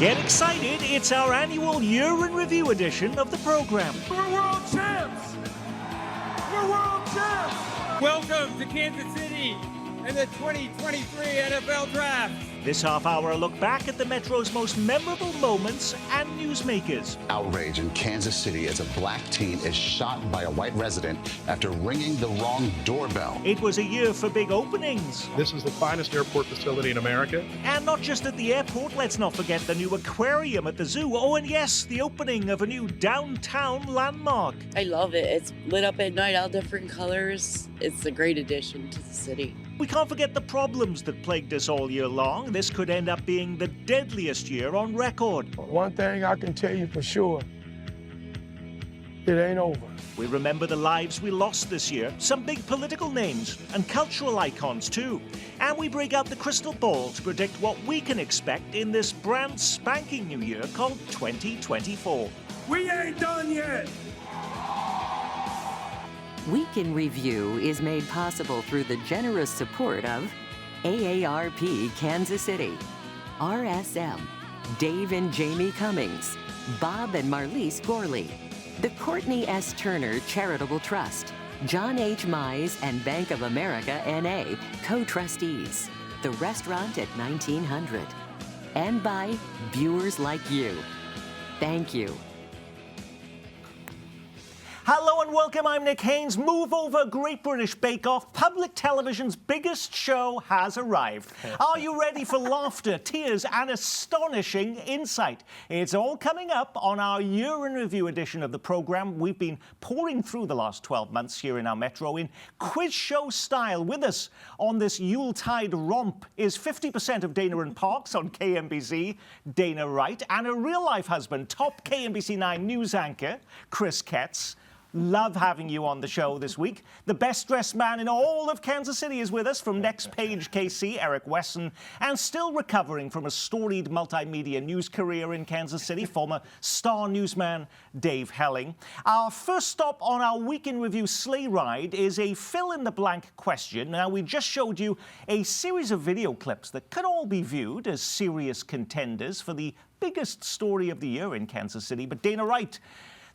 Get excited, it's our annual Year in Review edition of the program. We're world champs! We're world champs! Welcome to Kansas City and the 2023 NFL Draft. This half-hour look back at the Metro's most memorable moments and newsmakers. Outrage in Kansas City as a black teen is shot by a white resident after ringing the wrong doorbell. It was a year for big openings. This is the finest airport facility in America. And not just at the airport, let's not forget the new aquarium at the zoo. Oh, and yes, the opening of a new downtown landmark. I love it. It's lit up at night, all different colors. It's a great addition to the city. We can't forget the problems that plagued us all year long. This could end up being the deadliest year on record. One thing I can tell you for sure, it ain't over. We remember the lives we lost this year, some big political names, and cultural icons too. And we break out the crystal ball to predict what we can expect in this brand spanking new year called 2024. We ain't done yet! Week in Review is made possible through the generous support of AARP Kansas City, RSM, Dave and Jamie Cummings, Bob and Marlise Gorley, the Courtney S. Turner Charitable Trust, John H. Mize and Bank of America N.A. co-trustees, the restaurant at 1900, and by viewers like you. Thank you. Hello and welcome, I'm Nick Haynes. Move over, Great British Bake Off. Public television's biggest show has arrived. Are you ready for laughter, tears and astonishing insight? It's all coming up on our Year in Review edition of the program. We've been pouring through the last 12 months here in our Metro in quiz show style. With us on this Yuletide romp is 50% of Dana and Parks on KMBZ, Dana Wright, and her real-life husband, top KMBC 9 news anchor, Chris Ketz. Love having you on the show this week. The best-dressed man in all of Kansas City is with us from Next Page KC, Eric Wesson, and still recovering from a storied multimedia news career in Kansas City, former star newsman Dave Helling. Our first stop on our Week in Review sleigh ride is a fill-in-the-blank question. Now, we just showed you a series of video clips that could all be viewed as serious contenders for the biggest story of the year in Kansas City. But Dana Wright,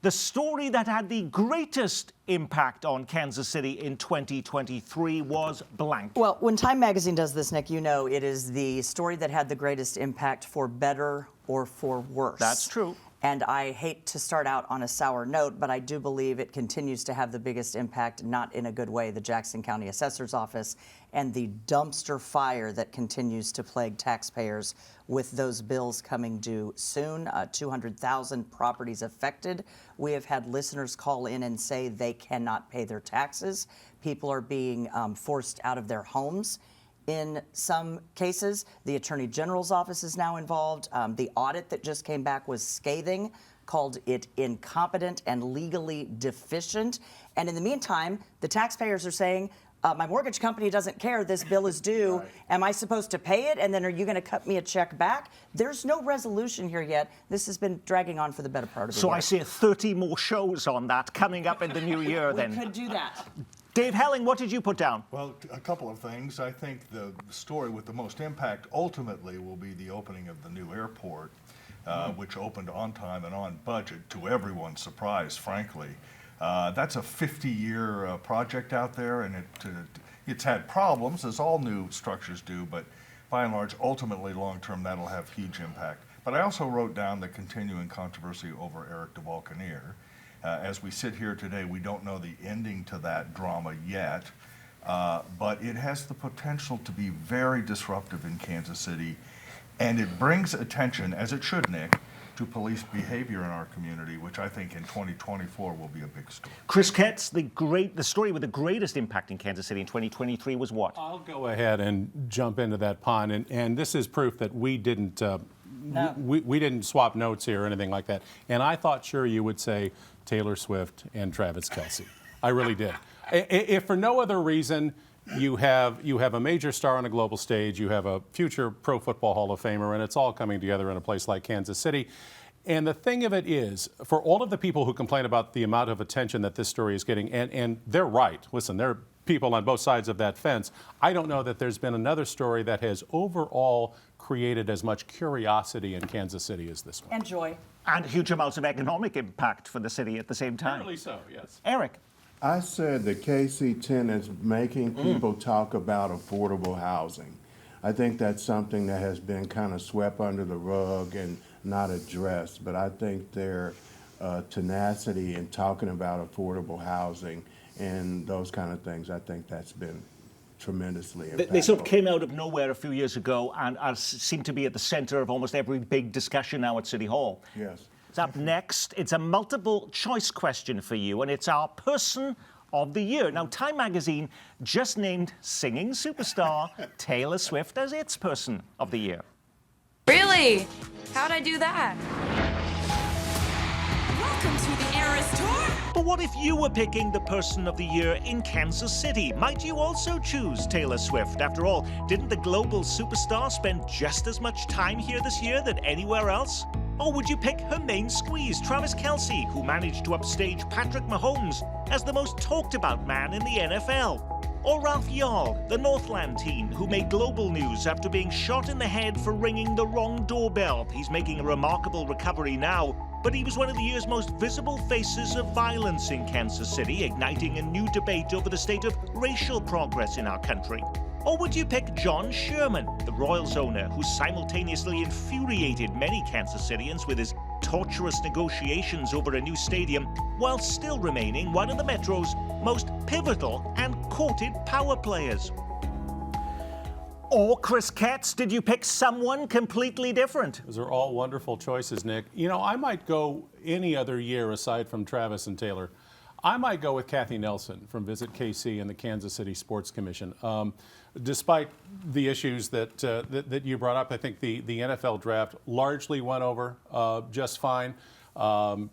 the story that had the greatest impact on Kansas City in 2023 was blank. Well, when Time Magazine does this, Nick, you know it is the story that had the greatest impact for better or for worse. That's true. And I hate to start out on a sour note, but I do believe it continues to have the biggest impact, not in a good way, the Jackson County Assessor's Office and the dumpster fire that continues to plague taxpayers with those bills coming due soon. 200,000 properties affected. We have had listeners call in and say they cannot pay their taxes. People are being forced out of their homes. In some cases, the Attorney General's office is now involved. The audit that just came back was scathing, called it incompetent and legally deficient. And in the meantime, the taxpayers are saying, my mortgage company doesn't care, this bill is due. Right. Am I supposed to pay it? And then are you going to cut me a check back? There's no resolution here yet. This has been dragging on for the better part of the year. So I see 30 more shows on that coming up in the new year then. We could do that. Dave Helling, what did you put down? Well, a couple of things. I think the story with the most impact ultimately will be the opening of the new airport, which opened on time and on budget, to everyone's surprise, frankly. That's a 50-year project out there, and it's had problems, as all new structures do, but by and large, ultimately, long-term, that'll have huge impact. But I also wrote down the continuing controversy over Eric DeValcanier. As we sit here today, we don't know the ending to that drama yet, but it has the potential to be very disruptive in Kansas City, and it brings attention, as it should, Nick, to police behavior in our community, which I think in 2024 will be a big story. Chris Ketz, the story with the greatest impact in Kansas City in 2023 was what? I'll go ahead and jump into that pond, and this is proof that we didn't we didn't swap notes here or anything like that. And I thought sure you would say Taylor Swift and Travis Kelce. I really did. If for no other reason, you have a major star on a global stage, you have a future Pro Football Hall of Famer, and it's all coming together in a place like Kansas City. And the thing of it is, for all of the people who complain about the amount of attention that this story is getting, and they're right. Listen, people on both sides of that fence. I don't know that there's been another story that has overall created as much curiosity in Kansas City as this one. And joy. And huge amounts of economic impact for the city at the same time. Apparently so, yes. Eric. I said the KC10 is making people talk about affordable housing. I think that's something that has been kind of swept under the rug and not addressed, but I think their tenacity in talking about affordable housing and those kind of things, I think that's been tremendously impactful. They sort of came out of nowhere a few years ago and seem to be at the center of almost every big discussion now at City Hall. Yes. Up next, it's a multiple choice question for you, and it's our person of the year. Now, Time Magazine just named singing superstar Taylor Swift as its person of the year. Really? How'd I do that? Welcome to the Eras Tour. But what if you were picking the person of the year in Kansas City? Might you also choose Taylor Swift? After all, didn't the global superstar spend just as much time here this year than anywhere else? Or would you pick her main squeeze, Travis Kelce, who managed to upstage Patrick Mahomes as the most talked about man in the NFL? Or Ralph Yarl, the Northland teen, who made global news after being shot in the head for ringing the wrong doorbell. He's making a remarkable recovery now, but he was one of the year's most visible faces of violence in Kansas City, igniting a new debate over the state of racial progress in our country. Or would you pick John Sherman, the Royals owner, who simultaneously infuriated many Kansas Cityans with his torturous negotiations over a new stadium, while still remaining one of the Metro's most pivotal and courted power players? Or Chris Katz, did you pick someone completely different? Those are all wonderful choices, Nick. You know, I might go any other year aside from Travis and Taylor. I might go with Kathy Nelson from Visit KC and the Kansas City Sports Commission. Despite the issues that you brought up, I think the NFL draft largely went over just fine.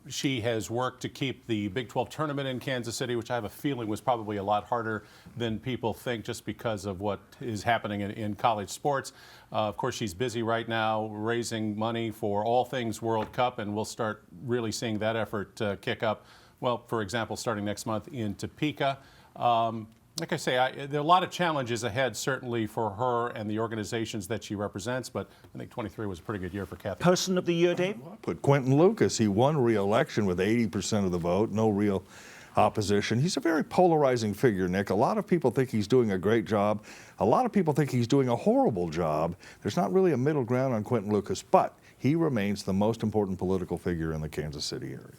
She has worked to keep the Big 12 tournament in Kansas City, which I have a feeling was probably a lot harder than people think just because of what is happening in college sports. Of course, she's busy right now raising money for all things World Cup, and we'll start really seeing that effort kick up. Well, for example, starting next month in Topeka. Like I say, there are a lot of challenges ahead, certainly for her and the organizations that she represents, but I think 23 was a pretty good year for Kathy. Person of the year, Dave? I put Quentin Lucas. He won re-election with 80% of the vote, no real opposition. He's a very polarizing figure, Nick. A lot of people think he's doing a great job. A lot of people think he's doing a horrible job. There's not really a middle ground on Quentin Lucas, but he remains the most important political figure in the Kansas City area.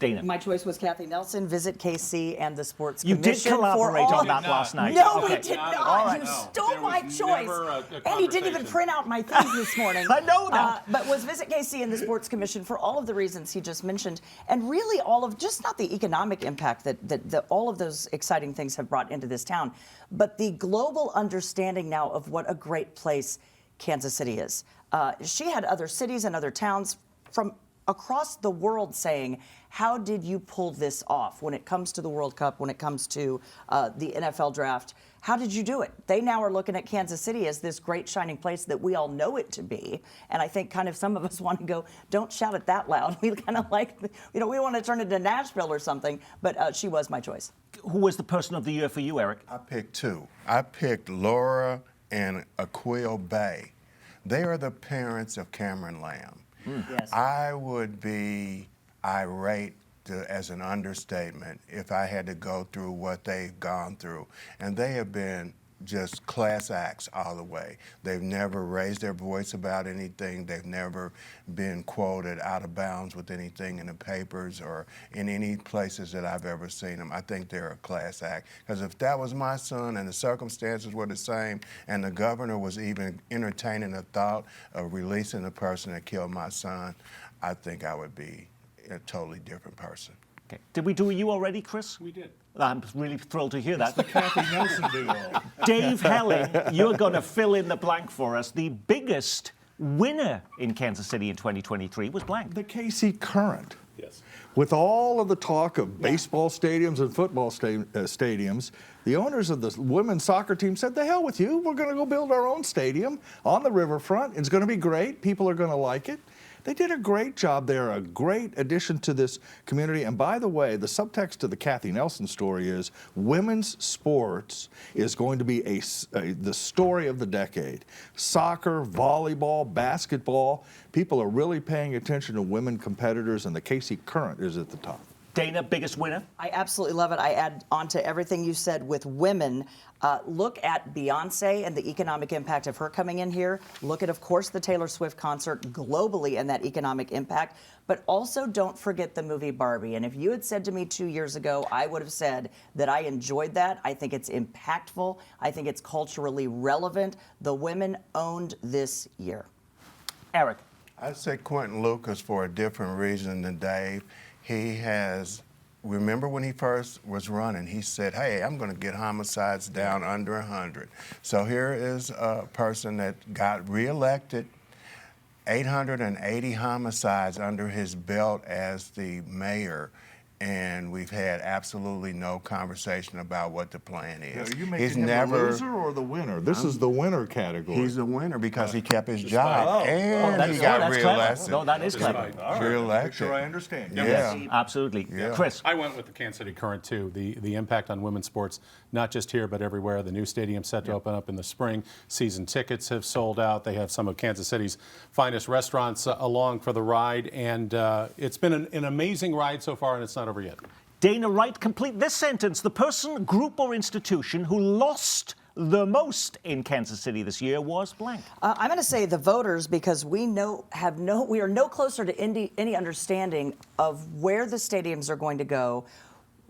Dana. My choice was Kathy Nelson, Visit KC, and the Sports You Commission. did collaborate on that last night. No, Okay. we did not. All right. You No. stole my choice. And he didn't even print out my things this morning. I know that. But was Visit KC and the Sports Commission for all of the reasons he just mentioned, and really all of, just not the economic impact that all of those exciting things have brought into this town, but the global understanding now of what a great place Kansas City is. She had other cities and other towns from across the world saying, how did you pull this off when it comes to the World Cup, when it comes to the NFL draft? How did you do it? They now are looking at Kansas City as this great shining place that we all know it to be. And I think kind of some of us want to go, don't shout it that loud. We kind of like, we want to turn it to Nashville or something. But she was my choice. Who was the person of the year for you, Eric? I picked two. I picked Laura and Aquil Bay. They are the parents of Cameron Lamb. Yes. I would be irate as an understatement if I had to go through what they've gone through. And they have been just class acts all the way. They've never raised their voice about anything. They've never been quoted out of bounds with anything in the papers or in any places that I've ever seen them. I think they're a class act. Because if that was my son and the circumstances were the same and the governor was even entertaining the thought of releasing the person that killed my son, I think I would be a totally different person. Okay. Did we do you already, Chris? We did. I'm really thrilled to hear that. The Kathy Nelson duo. Dave Helling, you're going to fill in the blank for us. The biggest winner in Kansas City in 2023 was blank. The KC Current. Yes. With all of the talk of baseball stadiums and football stadiums, the owners of the women's soccer team said, the hell with you. We're going to go build our own stadium on the riverfront. It's going to be great. People are going to like it. They did a great job. They're a great addition to this community. And by the way, the subtext to the Kathy Nelson story is women's sports is going to be the story of the decade. Soccer, volleyball, basketball. People are really paying attention to women competitors, and the Casey Current is at the top. Dana, biggest winner? I absolutely love it. I add on to everything you said with women. Look at Beyonce and the economic impact of her coming in here. Look at, of course, the Taylor Swift concert globally and that economic impact. But also don't forget the movie Barbie. And if you had said to me 2 years ago, I would have said that I enjoyed that. I think it's impactful. I think it's culturally relevant. The women owned this year. Eric. I'd say Quentin Lucas for a different reason than Dave. He has, remember when he first was running, he said, hey, I'm going to get homicides down under 100. So here is a person that got reelected, 880 homicides under his belt as the mayor. And we've had absolutely no conversation about what the plan is. Are you making him the loser or the winner? This is the winner category. He's the winner because he kept his job and he got reelected. No, that is clever. Reelected. Make sure I understand. Yeah. Absolutely. Yeah. Chris. I went with the Kansas City Current, too. The impact on women's sports, not just here, but everywhere. The new stadium set to open up in the spring. Season tickets have sold out. They have some of Kansas City's finest restaurants along for the ride. And it's been an amazing ride so far, and it's not over yet. Dana Wright, complete this sentence. The person, group, or institution who lost the most in Kansas City this year was blank. I'm going to say the voters, because we are no closer to any understanding of where the stadiums are going to go,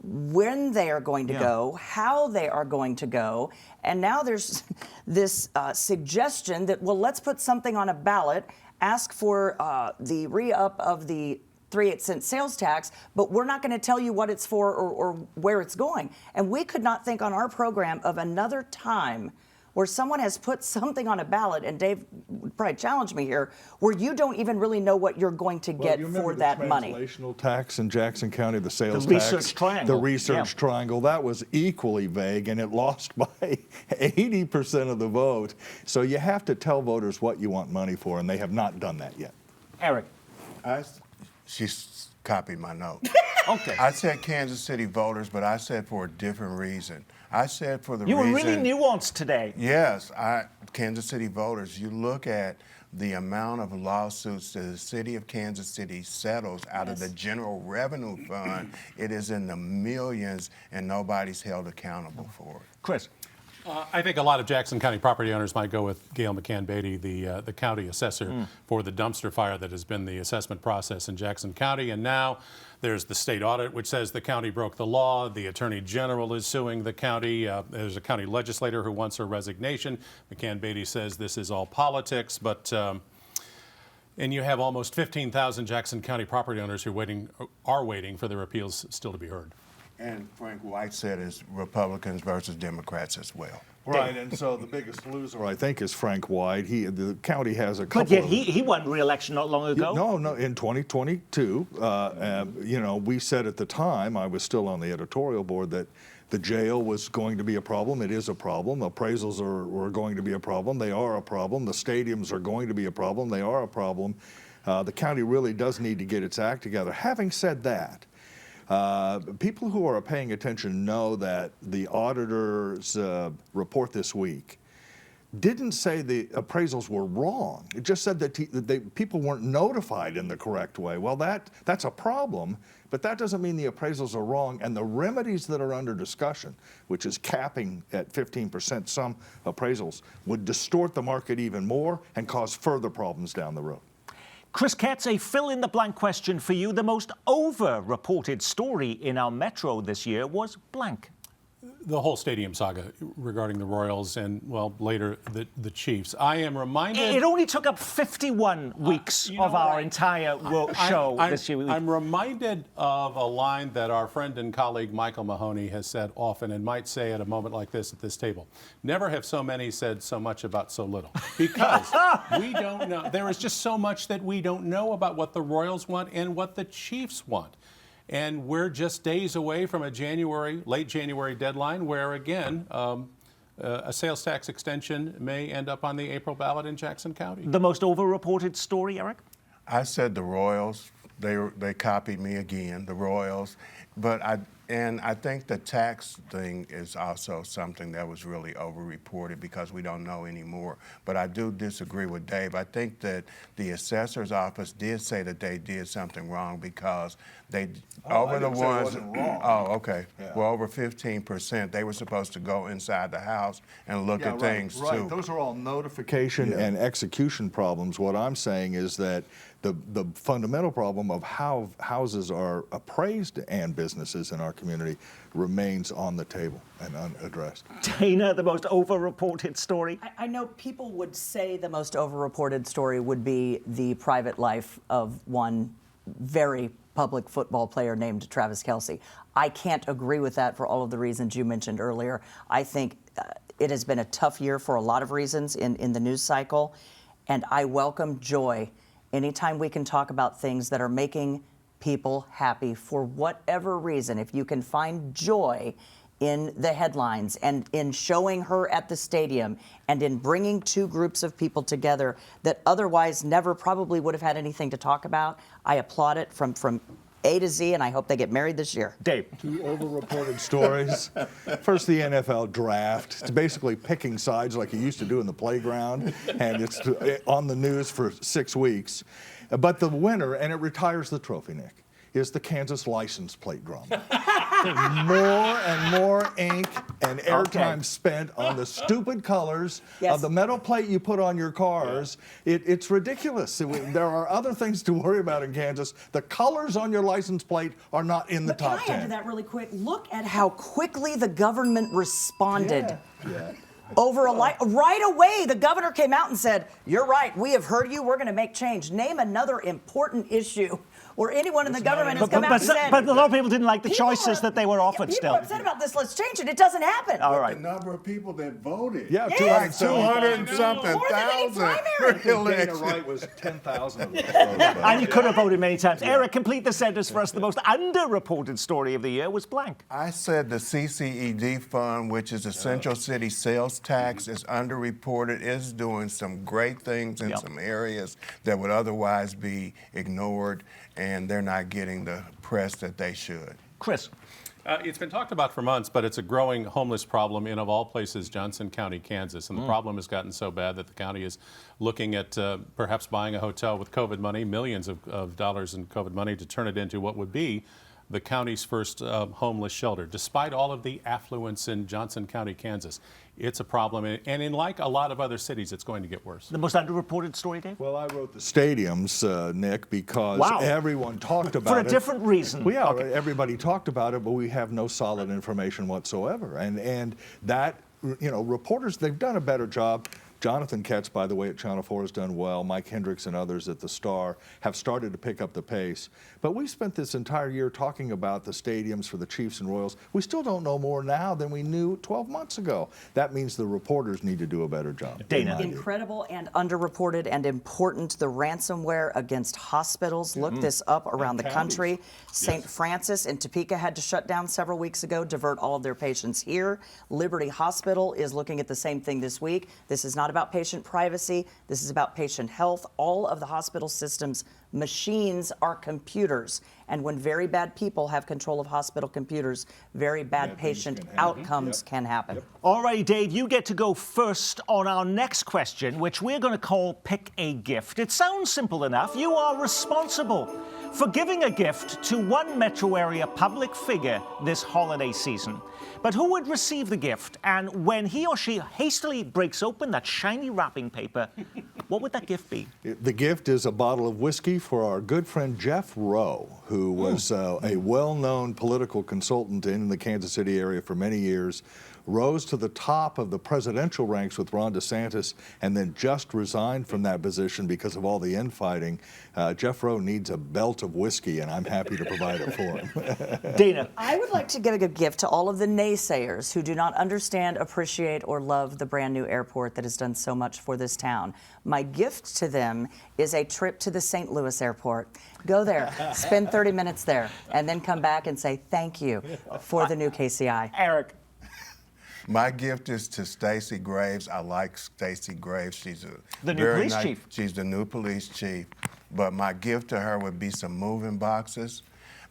when they are going to go, how they are going to go. And now there's this suggestion that, well, let's put something on a ballot, ask for the re-up of the 3/8 sales tax, but we're not going to tell you what it's for or where it's going. And we could not think on our program of another time where someone has put something on a ballot, and Dave would probably challenge me here, where you don't even really know what you're going to get for that money. The translational tax in Jackson County, the sales The tax. research triangle. The research triangle, that was equally vague, and it lost by 80% of the vote. So you have to tell voters what you want money for, and they have not done that yet. Eric. She's copied my note. Okay. I said Kansas City voters, but I said for a different reason. I said for the reason... You were really nuanced today. Yes, Kansas City voters, you look at the amount of lawsuits that the city of Kansas City settles out of the general revenue fund, it is in the millions, and nobody's held accountable for it. Chris. I think a lot of Jackson County property owners might go with Gail McCann Beatty, the county assessor, for the dumpster fire that has been the assessment process in Jackson County. And now there's the state audit, which says the county broke the law. The attorney general is suing the county. There's a county legislator who wants her resignation. McCann Beatty says this is all politics, but and you have almost 15,000 Jackson County property owners who are waiting for their appeals still to be heard. And Frank White said it's Republicans versus Democrats as well. Right, and so the biggest loser, I think, is Frank White. The county has a couple. But yet he won re-election not long ago. No, in 2022. You know, we said at the time, I was still on the editorial board, that the jail was going to be a problem. It is a problem. Appraisals were going to be a problem. They are a problem. The stadiums are going to be a problem. They are a problem. The county really does need to get its act together. Having said that, people who are paying attention know that the auditor's report this week didn't say the appraisals were wrong. It just said that people weren't notified in the correct way. Well, that's a problem, but that doesn't mean the appraisals are wrong. And the remedies that are under discussion, which is capping at 15% some appraisals, would distort the market even more and cause further problems down the road. Chris Katz, a fill-in-the-blank question for you. The most over-reported story in our metro this year was blank. The whole stadium saga regarding the Royals and, well, later the Chiefs. I am reminded... It only took up 51 weeks of our entire show this year. I'm reminded of a line that our friend and colleague Michael Mahoney has said often, and might say at a moment like this at this table. Never have so many said so much about so little. Because we don't know. There is just so much that we don't know about what the Royals want and what the Chiefs want. And we're just days away from a late January deadline where, again, a sales tax extension may end up on the April ballot in Jackson County. The most over-reported story, Eric? I said the Royals. They copied me again, the Royals. But I think the tax thing is also something that was really overreported because we don't know anymore. But I do disagree with Dave. I think that the assessor's office did say that they did something wrong because they over the ones. Oh, okay. Yeah. Well, over 15%, they were supposed to go inside the house and look at things right. too. Those are all notification and execution problems. What I'm saying is that the fundamental problem of how houses are appraised and businesses in our community remains on the table and unaddressed. Dana, the most over-reported story? I know people would say the most over-reported story would be the private life of one very public football player named Travis Kelce. I can't agree with that for all of the reasons you mentioned earlier. I think it has been a tough year for a lot of reasons in the news cycle, and I welcome joy anytime we can talk about things that are making people happy for whatever reason. If you can find joy in the headlines and in showing her at the stadium and in bringing two groups of people together that otherwise never probably would have had anything to talk about, I applaud it from A to Z, and I hope they get married this year. Dave. Two over-reported stories. First, the NFL draft. It's basically picking sides like you used to do in the playground, and it's on the news for 6 weeks. But the winner, and it retires the trophy, Nick, is the Kansas license plate drama. More and more ink and airtime spent on the stupid colors of the metal plate you put on your cars. It's ridiculous. There are other things to worry about in Kansas. The colors on your license plate are not in the top 10. Can I add to that really quick? Look at how quickly the government responded. Right away, the governor came out and said, "You're right, we have heard you, we're going to make change." Name another important issue where anyone in the government has come out and said... But a lot of people didn't like the choices that they were offered still. People are upset about this, let's change it. It doesn't happen. All right. The number of people that voted. Yeah, like 200 and something More than any thousand. primary. Dana Wright was 10,000 of them. And you could have voted many times. Eric, complete the sentence for us. The most underreported story of the year was blank. I said the CCED fund, which is the Central City Sales Tax, is underreported, is doing some great things in some areas that would otherwise be ignored, and they're not getting the press that they should. Chris. It's been talked about for months, but it's a growing homeless problem in, of all places, Johnson County, Kansas. And the problem has gotten so bad that the county is looking at perhaps buying a hotel with COVID money, millions of dollars in COVID money, to turn it into what would be the county's first homeless shelter. Despite all of the affluence in Johnson County, Kansas, it's a problem. And in like a lot of other cities, it's going to get worse. The most underreported story, Dave? Well, I wrote the stadiums, Nick, because everyone talked about it. For a different reason. Everybody talked about it, but we have no solid information whatsoever. And that, reporters, they've done a better job. Jonathan Ketz, by the way, at Channel 4 has done well. Mike Hendricks and others at the Star have started to pick up the pace. But we spent this entire year talking about the stadiums for the Chiefs and Royals. We still don't know more now than we knew 12 months ago. That means the reporters need to do a better job. Dana. Incredible and underreported and important, the ransomware against hospitals. Look this up around the country. St. Francis in Topeka had to shut down several weeks ago, divert all of their patients here. Liberty Hospital is looking at the same thing this week. This is not about patient privacy. This is about patient health. All of the hospital systems' machines are computers. And when very bad people have control of hospital computers, very bad patient outcomes can happen. All right, Dave, you get to go first on our next question, which we're going to call Pick a Gift. It sounds simple enough. You are responsible for giving a gift to one metro area public figure this holiday season. But who would receive the gift? And when he or she hastily breaks open that shiny wrapping paper, what would that gift be? The gift is a bottle of whiskey for our good friend Jeff Rowe, who was a well-known political consultant in the Kansas City area for many years, rose to the top of the presidential ranks with Ron DeSantis, and then just resigned from that position because of all the infighting. Jeff Rowe needs a belt of whiskey, and I'm happy to provide it for him. Dana. I would like to give a gift to all of the naysayers who do not understand, appreciate, or love the brand new airport that has done so much for this town. My gift to them is a trip to the St. Louis airport. Go there, spend 30 minutes there, and then come back and say thank you for the new KCI. Eric. My gift is to Stacey Graves. I like Stacey Graves. She's the new police chief. She's the new police chief. But my gift to her would be some moving boxes,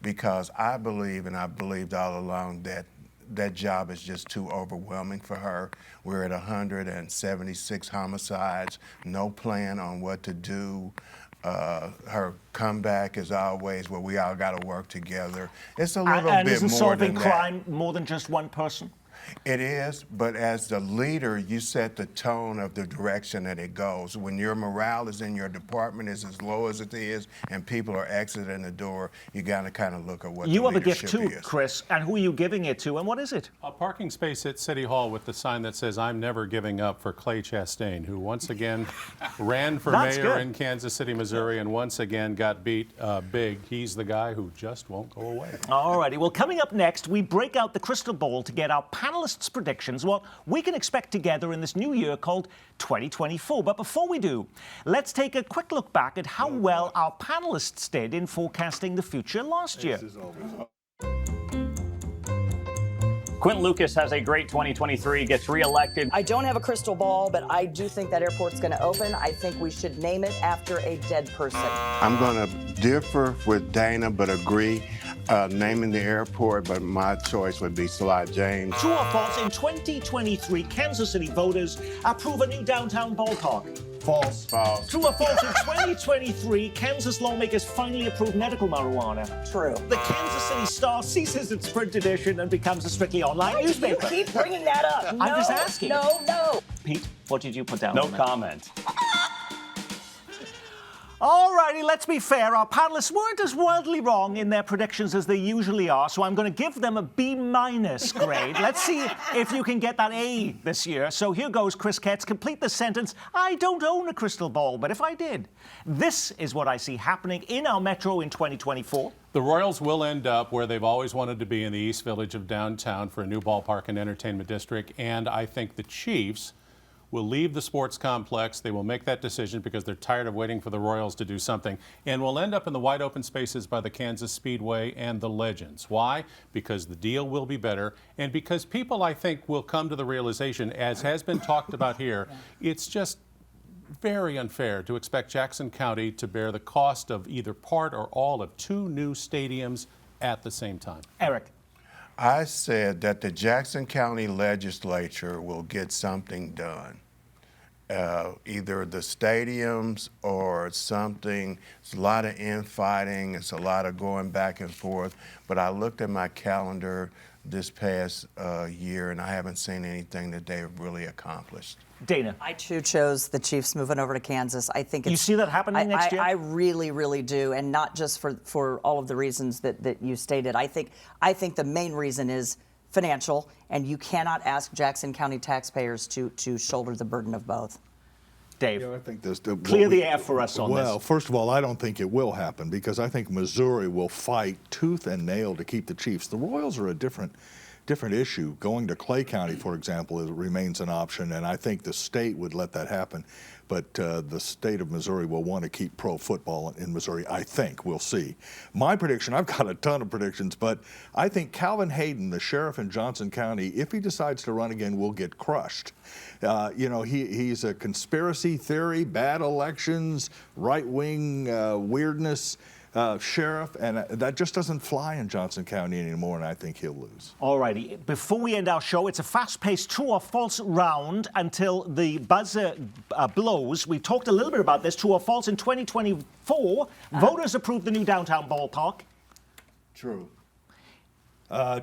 because I believe, and I've believed all along, that that job is just too overwhelming for her. We're at 176 homicides, no plan on what to do. Her comeback is always, well, we all got to work together. It's a little and bit isn't more solving than crime more than just one person? It is, but as the leader, you set the tone of the direction that it goes. When your morale is in your department is as low as it is, and people are exiting the door, you got to kind of look at what You the have a gift leadership too, is. Chris, and who are you giving it to, and what is it? A parking space at City Hall with the sign that says, "I'm never giving up," for Clay Chastain, who once again ran for That's mayor good. in Kansas City, Missouri, and once again got beat big. He's the guy who just won't go away. All righty. Well, coming up next, we break out the crystal ball to get our panelists' predictions, what we can expect together in this new year called 2024. But before we do, let's take a quick look back at how well our panelists did in forecasting the future last year. Quentin Lucas has a great 2023, gets reelected. I don't have a crystal ball, but I do think that airport's going to open. I think we should name it after a dead person. I'm going to differ with Dana, but agree naming the airport, but my choice would be Sly James. True or false, in 2023, Kansas City voters approve a new downtown ballpark? False. False. True or false, in 2023, Kansas lawmakers finally approve medical marijuana? True. The Kansas City Star ceases its print edition and becomes a strictly online Why do newspaper. you keep bringing that up? I'm just asking. No. Pete, what did you put down? No on that? comment. All righty, let's be fair. Our panelists weren't as wildly wrong in their predictions as they usually are, so I'm going to give them a B- grade. Let's see if you can get that A this year. So here goes, Chris Ketz. Complete the sentence. I don't own a crystal ball, but if I did, this is what I see happening in our metro in 2024. The Royals will end up where they've always wanted to be, in the East Village of downtown, for a new ballpark and entertainment district. And I think the Chiefs will leave the sports complex. They will make that decision because they're tired of waiting for the Royals to do something, and will end up in the wide open spaces by the Kansas Speedway and the Legends. Why? Because the deal will be better, and because people, I think, will come to the realization, as has been talked about here, it's just very unfair to expect Jackson County to bear the cost of either part or all of two new stadiums at the same time. Eric. I said that the Jackson County Legislature will get something done. Either the stadiums or something. It's a lot of infighting. It's a lot of going back and forth. But I looked at my calendar this past year, and I haven't seen anything that they've really accomplished. Dana. I too chose the Chiefs moving over to Kansas. I think it's, You see that happening next year? I really, really do, and not just for all of the reasons that you stated. I think the main reason is financial, and you cannot ask Jackson County taxpayers to shoulder the burden of both. Dave, I think this, clear the air for us on this. Well, first of all, I don't think it will happen, because I think Missouri will fight tooth and nail to keep the Chiefs. The Royals are a different issue. Going to Clay County, for example, remains an option, and I think the state would let that happen. But the state of Missouri will want to keep pro football in Missouri, I think. We'll see. My prediction, I've got a ton of predictions, but I think Calvin Hayden, the sheriff in Johnson County, if he decides to run again, will get crushed. He's a conspiracy theory, bad elections, right-wing weirdness sheriff, and that just doesn't fly in Johnson County anymore, and I think he'll lose. All righty. Before we end our show, it's a fast-paced true or false round until the buzzer blows. We talked a little bit about this. True or false, in 2024, voters approved the new downtown ballpark. True.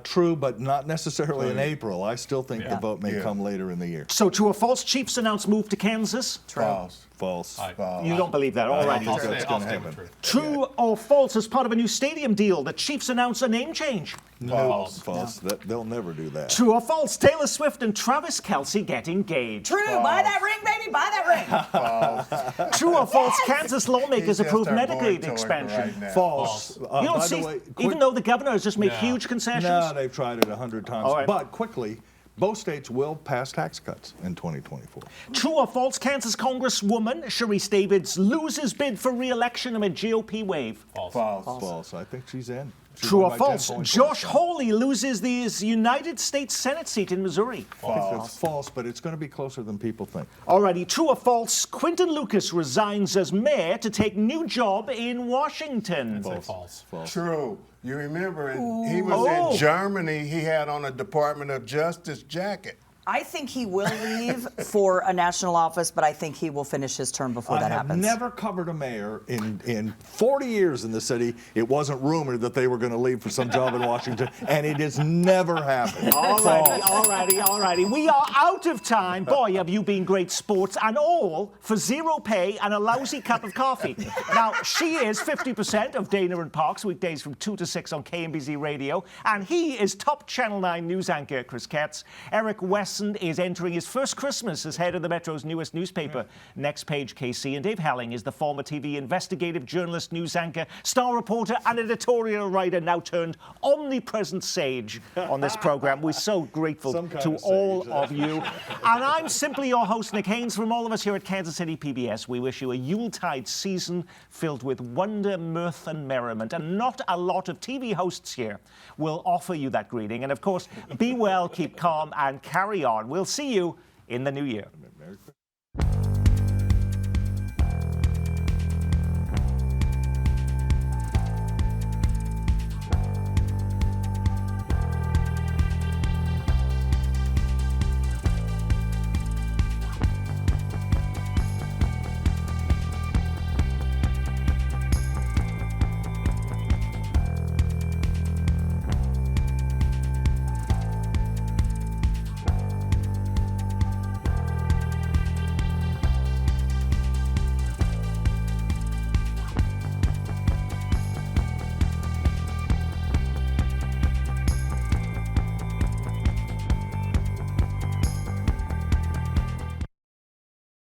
True, but not necessarily in April. I still think the vote may come later in the year. So true or false, Chiefs announced move to Kansas? False. False. You don't believe that? All right. I think that's going to happen. True or false, as part of a new stadium deal, the Chiefs announced a name change? False. False. They'll never do that. True or false, Taylor Swift and Travis Kelce get engaged? True. Buy that ring, baby. Buy that ring. True or false, Kansas lawmakers He's just approved our Medicaid boy toy expansion? right now. False. You don't By see, the way, even though the governor has just made huge concessions? No, they've tried it 100 times. All right. But quickly, both states will pass tax cuts in 2024. True or false, Kansas Congresswoman Sharice Davids loses bid for re-election amid GOP wave? False. False. I think she's in. She True won or by 10 false? points. Josh Hawley loses his United States Senate seat in Missouri. I think that's false, but it's going to be closer than people think. Alrighty, true or false? Quinton Lucas resigns as mayor to take new job in Washington. False. True. You remember, he was in Germany. He had on a Department of Justice jacket. I think he will leave for a national office, but I think he will finish his term before that happens. I have never covered a mayor in 40 years in the city. It wasn't rumored that they were going to leave for some job in Washington, and it has never happened. Alrighty. We are out of time. Boy, have you been great sports, and all for zero pay and a lousy cup of coffee. Now, she is 50% of Dana and Parks, weekdays from 2 to 6 on KMBZ Radio, and he is top Channel 9 news anchor Chris Katz. Eric Wesson is entering his first Christmas as head of the Metro's newest newspaper, Next Page KC. And Dave Helling is the former TV investigative journalist, news anchor, star reporter, and editorial writer, now turned omnipresent sage on this program. We're so grateful to all of you. And I'm simply your host, Nick Haynes. From all of us here at Kansas City PBS, we wish you a Yuletide season filled with wonder, mirth, and merriment. And not a lot of TV hosts here will offer you that greeting. And of course, be well, keep calm, and carry on. We'll see you in the new year.